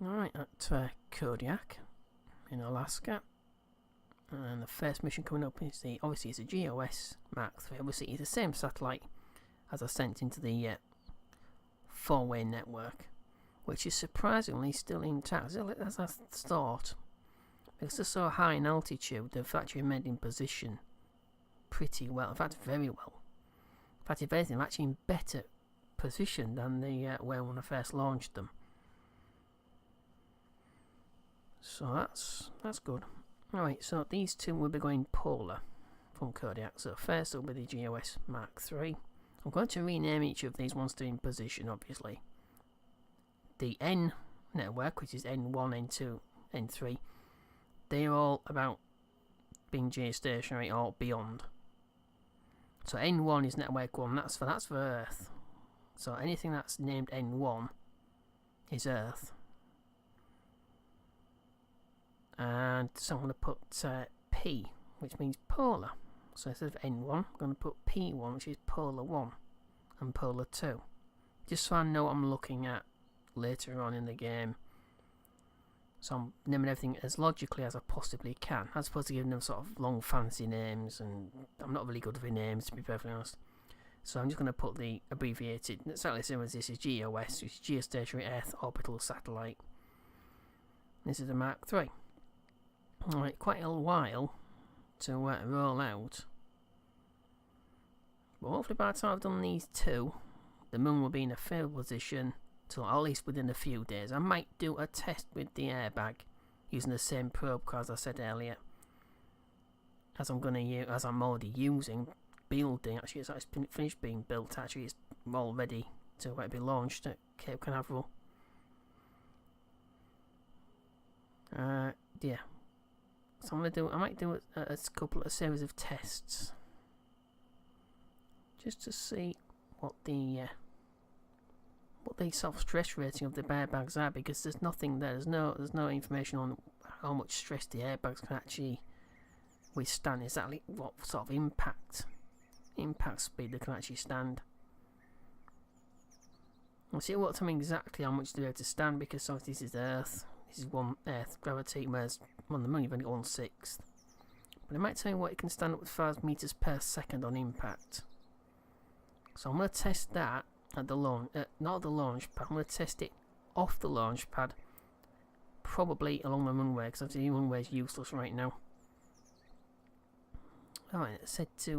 Alright, at Kodiak in Alaska. And the first mission coming up is obviously it's a GEOS Mark III. Obviously it's the same satellite as I sent into the four-way network, which is surprisingly still intact, as I thought. Because they're so high in altitude, they've actually remained in position pretty well. In fact, very well. In fact, if anything, they're actually in better position than they were when I first launched them. So that's good. Alright, so these two will be going polar from Kodiak. So first will be the GEOS Mark III. I'm going to rename each of these once they're in position, obviously. The N network, which is N1, N2, N3, they're all about being geostationary or beyond. So N1 is network 1, that's for Earth. So anything that's named N1 is Earth. And so I'm going to put P, which means polar. So instead of N1, I'm going to put P1, which is polar 1 and polar 2. Just so I know what I'm looking at later on in the game. So I'm naming everything as logically as I possibly can, as opposed to giving them sort of long fancy names, and I'm not really good with names, to be perfectly honest. So I'm just going to put the abbreviated, exactly the same as this is GEOS, which is Geostationary Earth Orbital Satellite. This is the Mark III. Alright, quite a while to roll out. But hopefully by the time I've done these two, the moon will be in a favorable position, till at least within a few days. I might do a test with the airbag using the same probe car as I said earlier, as I'm already using, building. Actually, it's finished being built. Actually, it's all ready to be launched at Cape Canaveral. Yeah. So I might do a series of tests just to see what the sort of stress rating of the airbags are, because there's nothing there. There's no information on how much stress the airbags can actually withstand. Exactly what sort of impact speed they can actually stand. I'll see what time exactly how much they're able to stand, because obviously this is Earth. This is one Earth gravity, whereas on the moon you've only got 1/6. But it might tell you what it can stand up to 5 meters per second on impact. So I'm going to test that at the launch, not at the launch pad. I'm going to test it off the launch pad, probably along the runway, because obviously the runway is useless right now. Alright, it's set to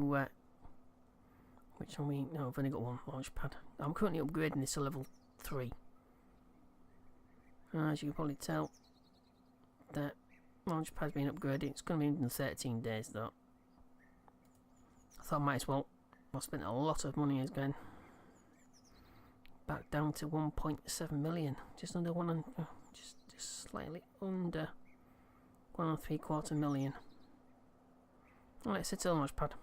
which one no, I've only got one launch pad. I'm currently upgrading this to level 3. As you can probably tell, that launch pad's been upgraded. It's going to be in 13 days though. I thought I might as well. I spent a lot of money again. Back down to 1.7 million. Just under just slightly under 1 3/4 million. Alright, set to the launch pad.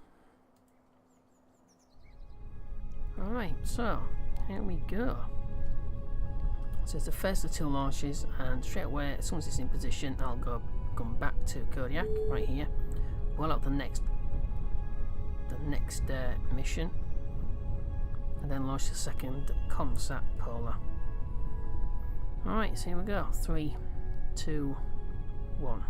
Alright, so here we go. So it's the first of 2 launches, and straight away, as soon as it's in position, I'll come back to Kodiak right here. Roll out the next mission, and then launch the second ComSat polar. Alright, so here we go. 3, 2, 1.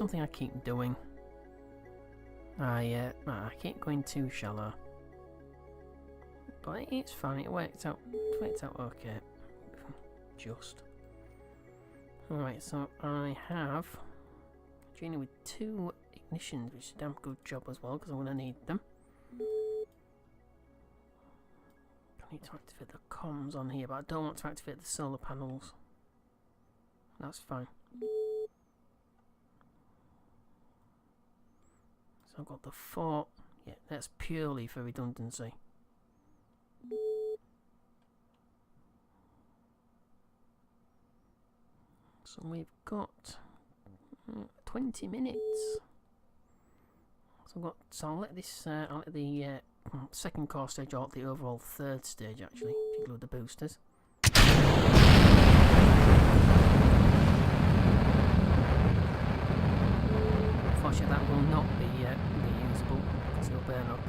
something I keep doing. I keep going too shallow. But it's fine, it worked out okay. Just. Alright, so I have a genie with 2 ignitions, which is a damn good job as well, because I'm going to need them. I need to activate the comms on here, but I don't want to activate the solar panels. That's fine. So I've got the 4. Yeah, that's purely for redundancy. So we've got 20 minutes. So I'll let this. I'll let the second core stage, or the overall third stage actually, to include the boosters. Unfortunately, that will not be usable because it'll burn up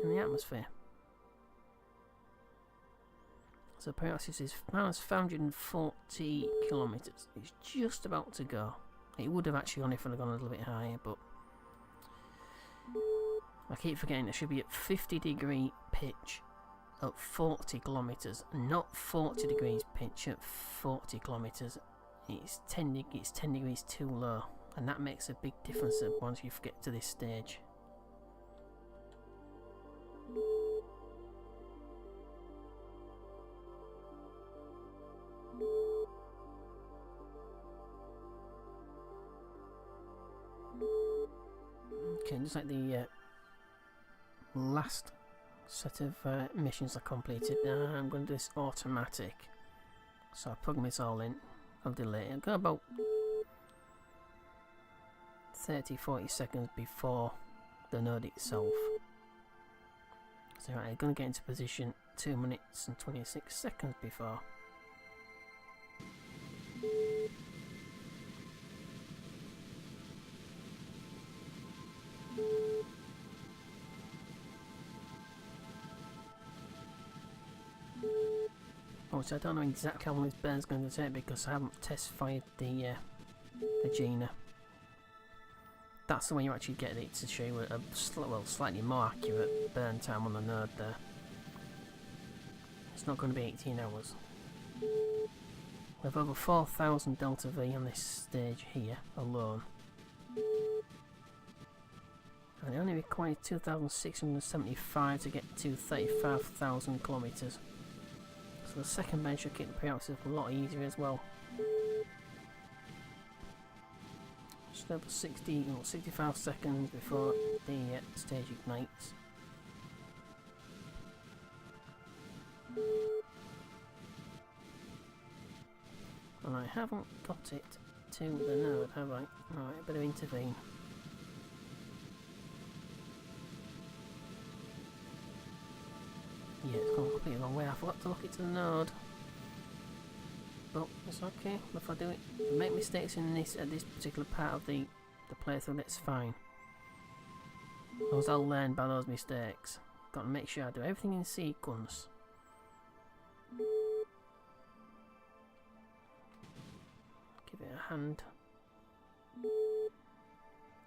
in the atmosphere. So Paralysis is minus 540 kilometers. It's just about to go. It would have actually gone if I'd gone a little bit higher, but I keep forgetting it should be at 50 degree pitch at 40 kilometers, not 40 degrees pitch at 40 kilometers. It's 10 degrees too low, and that makes a big difference once you get to this stage. Okay, just like the last set of missions I completed, I'm going to do this automatic. So I plug this all in. I'll delay it. I'll go about 30-40 seconds before the node itself. So right, I'm going to get into position 2 minutes and 26 seconds before. So I don't know exactly how long this burn's going to take because I haven't test fired the Gina. That's the way you actually get it to show you a slightly more accurate burn time on the node there. It's not going to be 18 hours. We have over 4,000 Delta V on this stage here alone. And it only requires 2,675 to get to 35,000 kilometers. So the second bench should keep the pre-access a lot easier as well. Just over 65 seconds before the stage ignites. And I haven't got it to the node, have I? Alright, I better intervene. Yeah, it's gone completely the wrong way. I forgot to look it to the node. But it's okay. If I do it, if I make mistakes in this at this particular part of the playthrough, that's fine. Because I'll learn by those mistakes. Got to make sure I do everything in sequence. Give it a hand.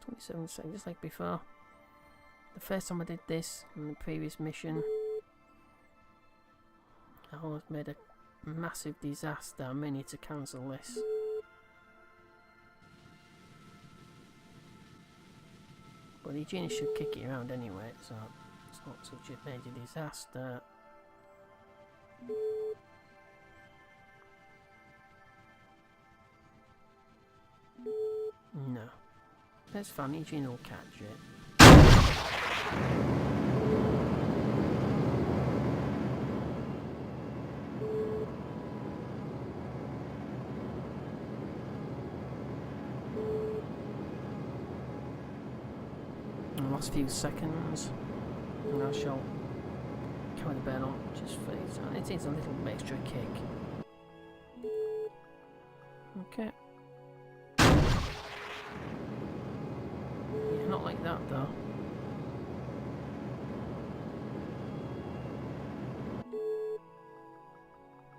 27 seconds, just like before. The first time I did this in the previous mission, I almost made a massive disaster. I may need to cancel this. But the genie should kick it around anyway, so it's not such a major disaster. No. That's fine, the genie will catch it. Last few seconds, and I shall carry the burn on just for it. It needs a little extra kick. Okay. Yeah, not like that though.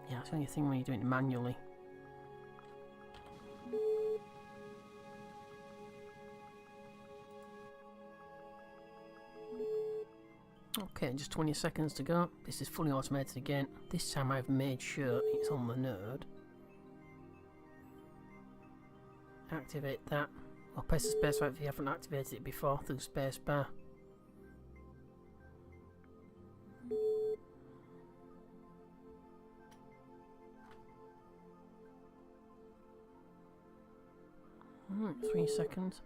Yeah, it's the only thing when you're doing it manually. Okay, just 20 seconds to go. This is fully automated again. This time I've made sure it's on the node. Activate that. Or press the spacebar if you haven't activated it before through spacebar. Alright, 3 seconds.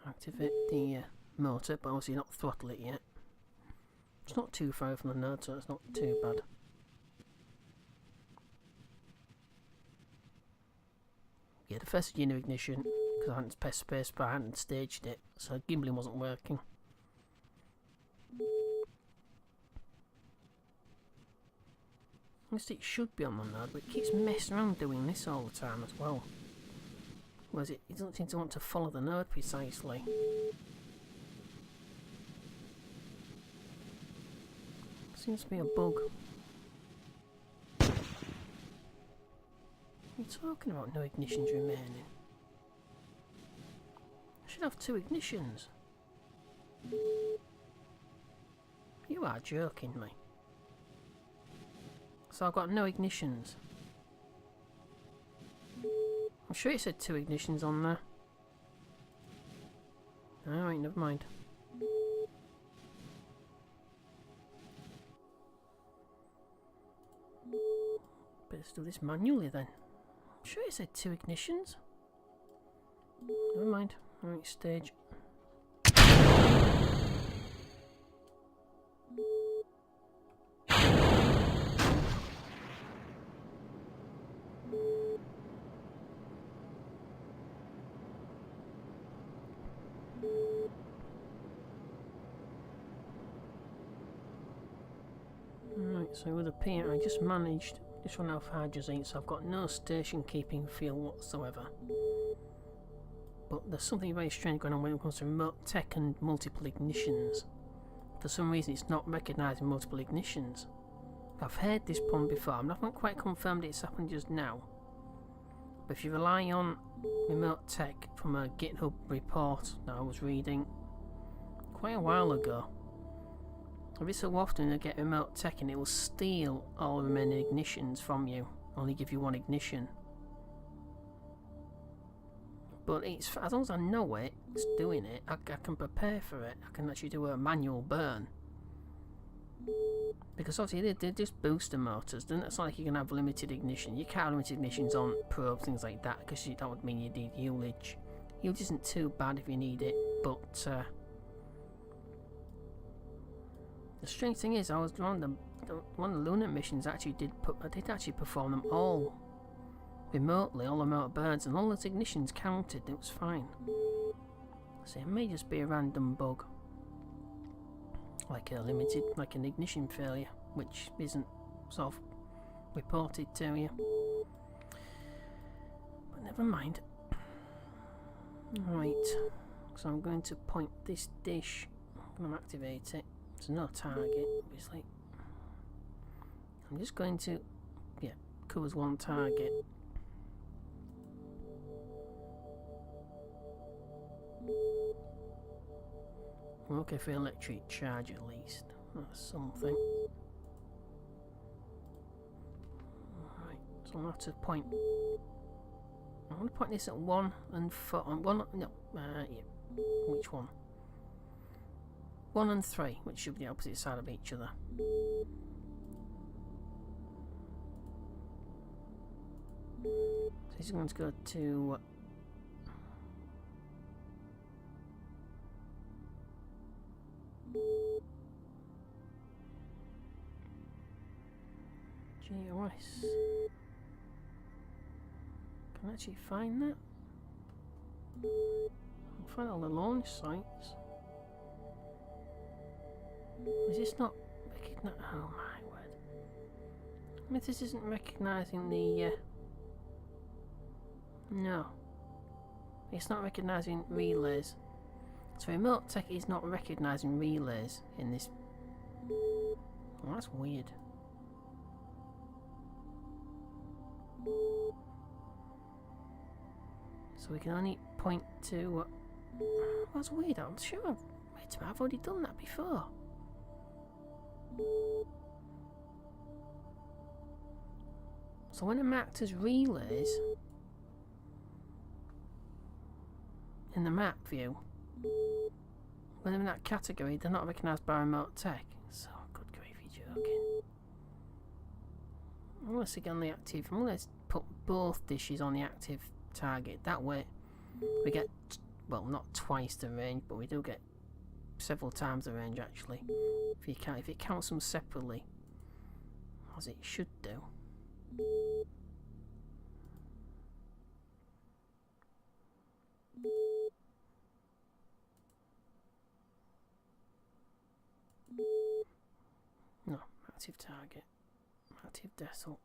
Activate the motor, but obviously not throttle it yet. It's not too far from the node, so it's not too bad. Yeah, the first unit ignition, because I hadn't pressed spacebar, I hadn't staged it, so gimbaling wasn't working. It should be on the node, but it keeps messing around doing this all the time as well. Whereas it doesn't seem to want to follow the node precisely. Seems to be a bug. What are you talking about? No ignitions remaining. I should have 2 ignitions. You are joking me. So I've got no ignitions. I'm sure it said 2 ignitions on there. Alright, never mind. Better do this manually then. I'm sure it said 2 ignitions. Never mind. Alright, stage. So with a P, I just managed this one off hydrazine, so I've got no station keeping feel whatsoever. But there's something very strange going on when it comes to remote tech and multiple ignitions. For some reason it's not recognising multiple ignitions. I've heard this problem before, I haven't quite confirmed it's happened just now. But if you rely on remote tech from a GitHub report that I was reading quite a while ago, every so often you get remote tech and it will steal all the remaining ignitions from you, only give you 1 ignition. But it's, as long as I know it's doing it, I can prepare for it. I can actually do a manual burn. Because obviously they're just booster motors, then it's not like you can have limited ignition. You can't have limited ignitions on probes, things like that, because that would mean you need ullage. Ullage isn't too bad if you need it, but the strange thing is, I was one of the lunar missions I did actually perform them all remotely, all remote burns, and all those ignitions counted. It was fine. So it may just be a random bug, like an ignition failure, which isn't sort of reported to you. But never mind. Right. So I'm going to point this dish. I'm going to activate it. There's no target, obviously. I'm just going to, covers 1 target. I'm okay for electric charge at least. That's something. Alright, so I'm going to have to point. I'm going to point this at 1 and 4. Which one? 1 and 3, which should be the opposite side of each other. So he's going to go to GEOS. Can I actually find that? I'll find all the launch sites. Is this not recognising? Oh my word. I mean, this isn't recognising the... No. It's not recognising relays. So remote tech is not recognising relays in this. Well, that's weird. So we can only point to. That's weird. I'm sure wait a minute, I've already done that before. So when they're marked as relays in the map view, when they're in that category, they're not recognised by remote tech. So good grief, you're joking. Let's again the active. Let's put both dishes on the active target. That way, we get, well, not twice the range, but we do get several times the range actually. If it counts them separately, as it should do. No, active target, active decimal.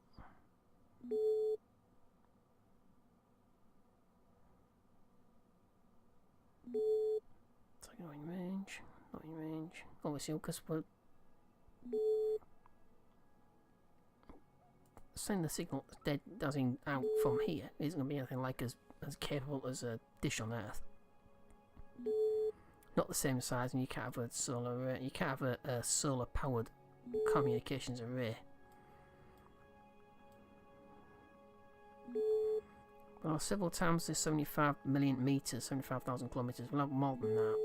So not in range, not in range. Obviously, because we're sending the signal dead as in out from here isn't going to be anything like as capable as a dish on Earth. Not the same size, and you can't have a solar array. You can't have a solar powered communications array. Well, several times the 75 million meters, 75,000 kilometers. We'll have more than that.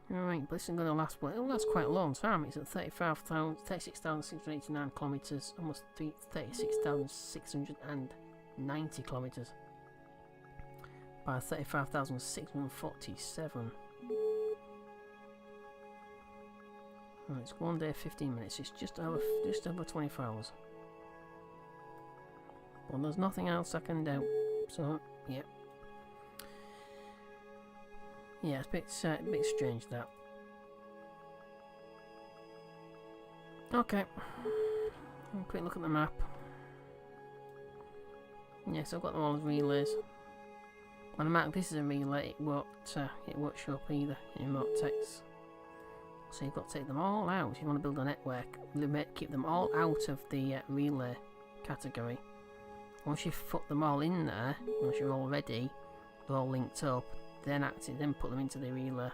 Alright, but this isn't going to last. Well, it'll last quite a long time. It's at 36,689 kilometers, almost 36,690 kilometers. By 35,647. Right, it's 1 day 15 minutes. It's just over 24 hours. Well, there's nothing else I can do. So, yeah. Yeah, it's a bit strange that. Okay. Quick look at the map. Yes, I've got them all as relays. On the map, this is a relay. It won't show up either in remote text. So you've got to take them all out. If you want to build a network, keep them all out of the relay category. Once you've put them all in there, once you're all ready, they're all linked up, then put them into the relay.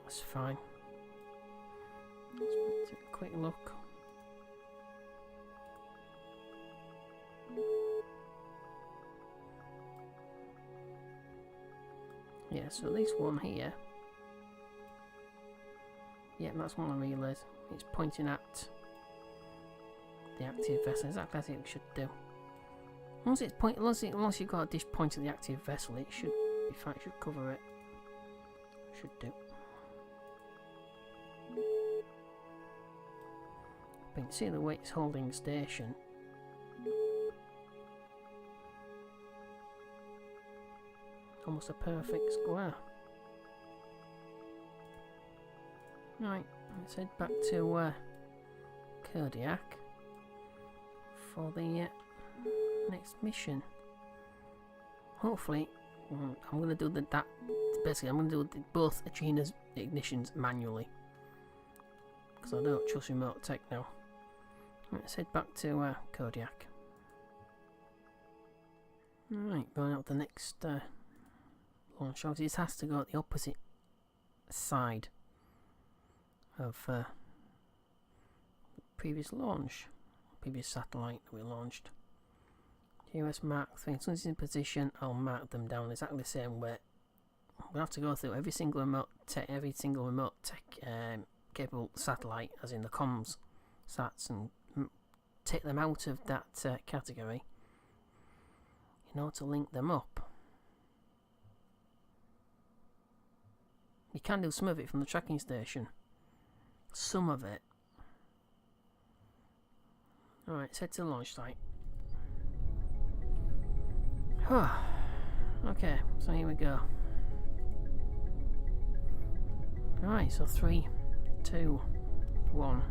That's fine. Let's take a quick look. Yeah, so this one here. Yeah, that's one of the relays. It's pointing at the active vessel, exactly as it should do. Once you've got a dish pointing at the active vessel, it should be fine. It should cover it. Should do. But you can see the way it's holding station. Almost a perfect square. Right, let's head back to Kodiak for the next mission. Hopefully, I'm going to do that. Basically, I'm going to do both Agina's ignitions manually because I don't trust remote tech now. Let's head back to Kodiak. Right, going out the next launch. Obviously, this has to go at the opposite side of the previous launch, previous satellite that we launched. GEOS Mark 3. As soon as it's in position, I'll mark them down exactly the same way. We'll have to go through every single remote tech capable satellite, as in the ComSats, and take them out of that category in order to link them up. You can do some of it from the tracking station. Some of it. Alright, let's head to the launch site. Okay, so here we go. Alright, so 3, 2, 1.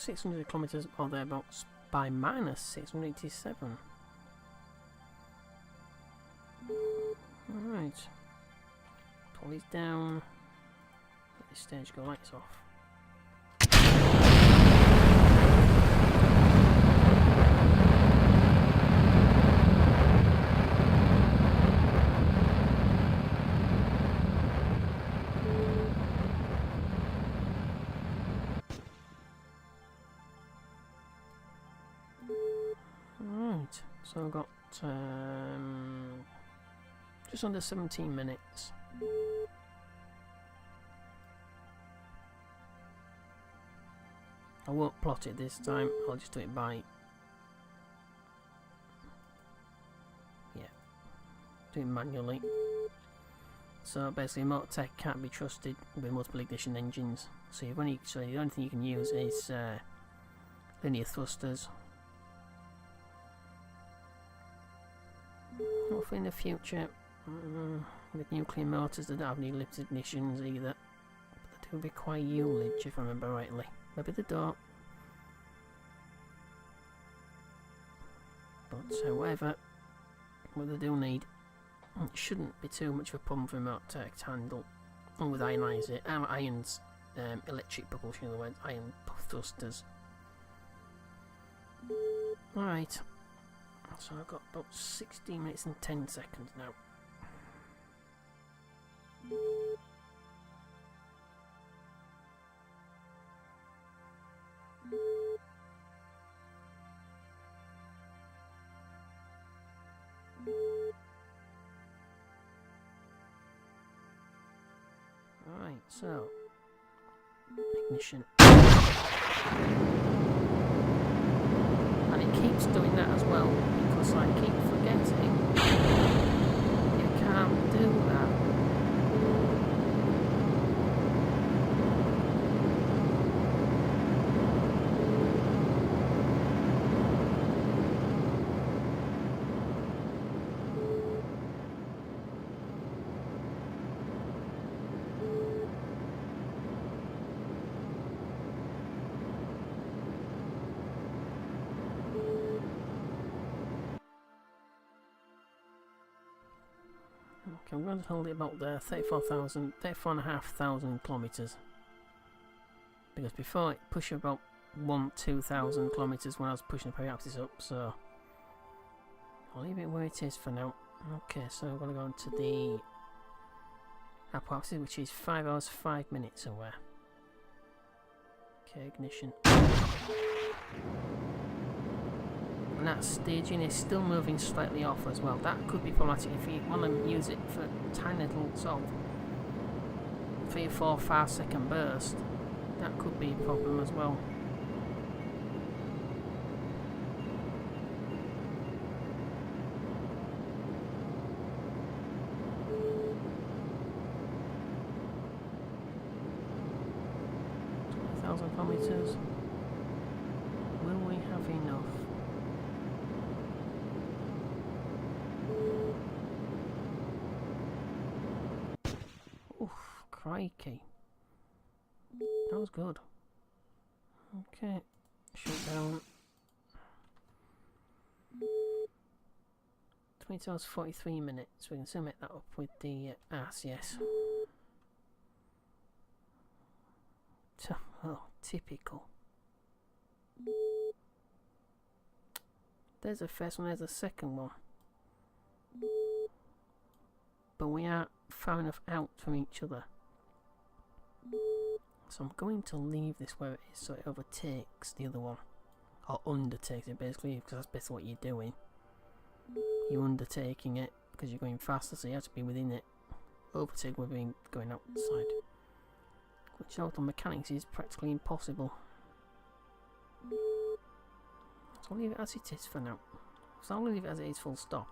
600 kilometers or thereabouts by minus 687. Alright. Pull these down. Let this stage go lights off. So I've got just under 17 minutes. I won't plot it this time, I'll just do it by, do it manually. So basically Motortech can't be trusted with multiple ignition engines, so the only thing you can use is linear thrusters. Hopefully in the future, with nuclear motors that don't have any elliptic ignitions either, but they do require ullage if I remember rightly. Maybe they don't. But whatever, what they do need, it shouldn't be too much of a problem for Motortech to handle. And with ions, electric propulsion, in other words, ion thrusters. Alright. So I've got about 16 minutes and 10 seconds now. Alright, so ignition. And it keeps doing that as well, because I keep forgetting you can't do that. Okay, I'm going to hold it about there, 34,500 kilometres. Because before it pushed about 2,000 kilometres when I was pushing the periapsis up, so I'll leave it where it is for now. Okay, so I'm going to go into the apoapsis, which is 5 hours 5 minutes away. Okay, ignition. And that staging is still moving slightly off as well. That could be problematic if you want to use it for a tiny little sort of 3 or 4 5-second burst. That could be a problem as well. Kilometers. Will we have enough? Oof, crikey. That was good. Okay, shut down. 20 hours 43 minutes. We can still make that up with the RSS. Oh, typical. There's the first one, there's the second one. But we are far enough out from each other. So I'm going to leave this where it is so it overtakes the other one. Or undertakes it basically, because that's basically what you're doing. You're undertaking it because you're going faster, so you have to be within it. Overtake will be going outside. Which auto mechanics is practically impossible. So I'll leave it as it is for now. So I'll leave it as it is full stop.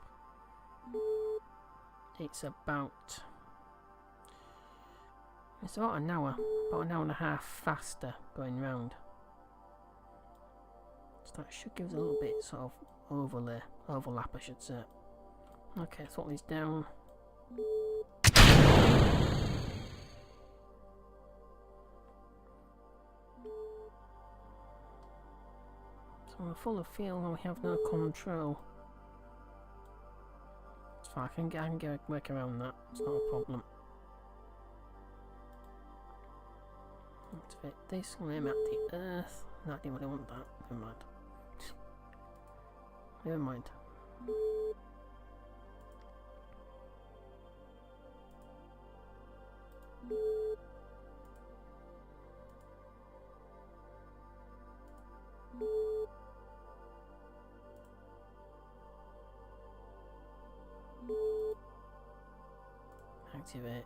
It's about an hour and a half faster going round. So that should give us a little bit sort of overlap I should say. Okay, throttle is down. We're full of fuel and we have no control. It's fine, I can work around that. It's not a problem. Activate this, and aim at the Earth. No, I didn't really want that. Never mind. Never mind. Activate.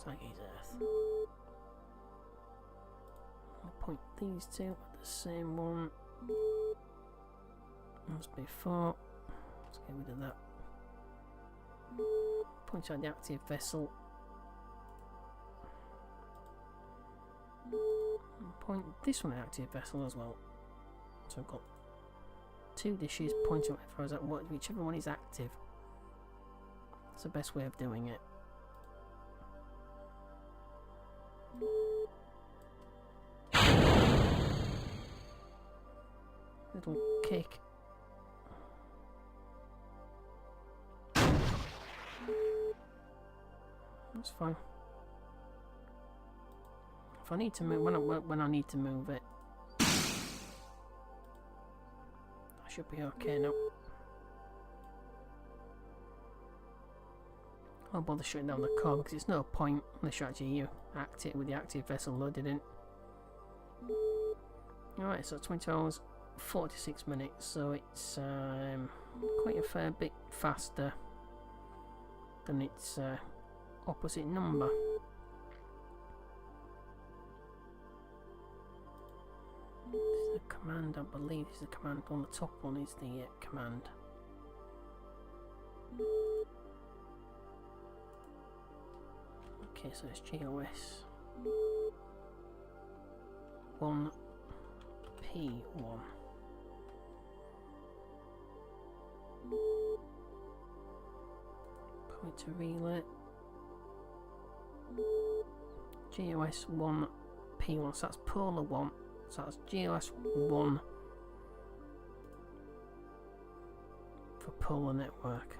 Dangit Earth. I'll point these two at the same one as before. Let's get rid of that. Point out the active vessel. And point this one at active vessel as well. So I've got two dishes pointing at whichever one is active. That's the best way of doing it. Little kick. That's fine. If I need to move, when I need to move it, I should be okay now. I'll bother shutting down the car because it's no point unless you actually act it with the active vessel loaded in. Alright, so 20 hours 46 minutes, so it's quite a fair bit faster than its opposite number. This is the command, I believe. This is the command on the top one, is the command. Okay, so it's GEOS 1 P1. Point to relay. GEOS 1 P1, so that's polar 1. So that's GEOS 1 for polar network.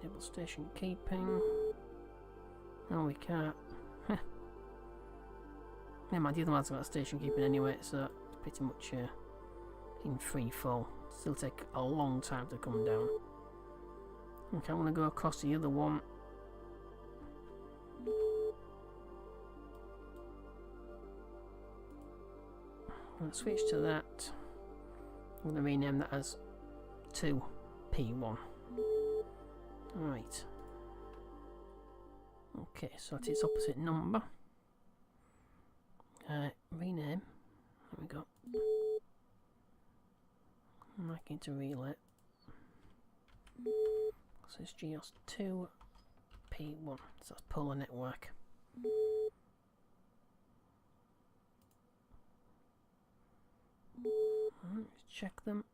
Enable station keeping. No, we can't. Never mind, the other one's got station keeping anyway, so it's pretty much in free fall. Still take a long time to come down. Okay, I want to go across the other one. I'm going to switch to that. I'm going to rename that as 2P1. Right. Okay, so that's its opposite number. Rename. There we go. I'm making to relay. So it's GEOS 2 P1. So that's polar network. Let's check them.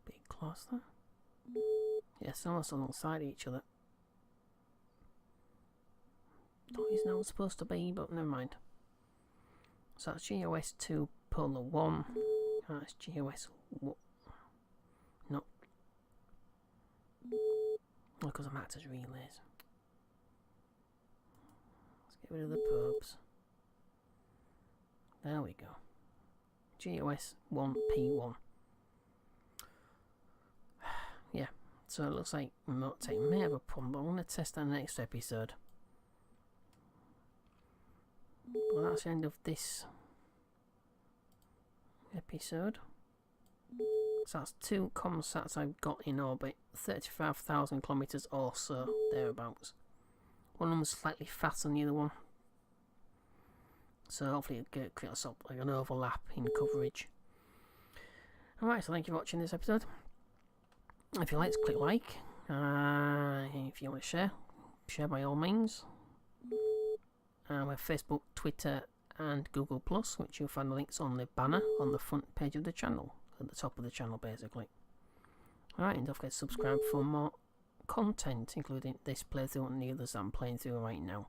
Bit close there. Yes, almost alongside each other. Thought he's now supposed to be, but never mind. So that's GEOS 2 polar 1. That's GEOS 1. No. Because I'm acting as relays. Let's get rid of the probes. There we go. GEOS 1 P1. Yeah, so it looks like remote tech may have a problem, but I'm going to test that in the next episode. Well, that's the end of this episode. So that's 2 ComSats I've got in orbit, 35,000 kilometres or so, thereabouts. One of them is slightly faster than the other one, so hopefully it'll create like an overlap in coverage. Alright, so thank you for watching this episode. If you like, click like. If you want to share by all means. We have Facebook, Twitter and Google+, which you'll find the links on the banner on the front page of the channel. at the top of the channel basically. Alright, and don't forget to subscribe for more content, including this playthrough and the others that I'm playing through right now.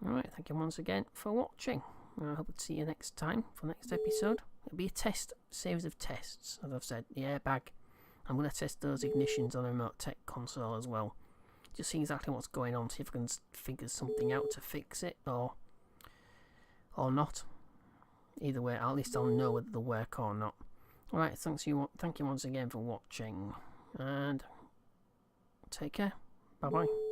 Alright, thank you once again for watching. I hope to see you next time for the next episode. It'll be a series of tests, as I've said. The airbag, I'm going to test those ignitions on a remote tech console as well. Just see exactly what's going on, see if I can figure something out to fix it, or not. Either way, at least I'll know whether they'll work or not. Alright, thank you once again for watching, and take care. Bye bye.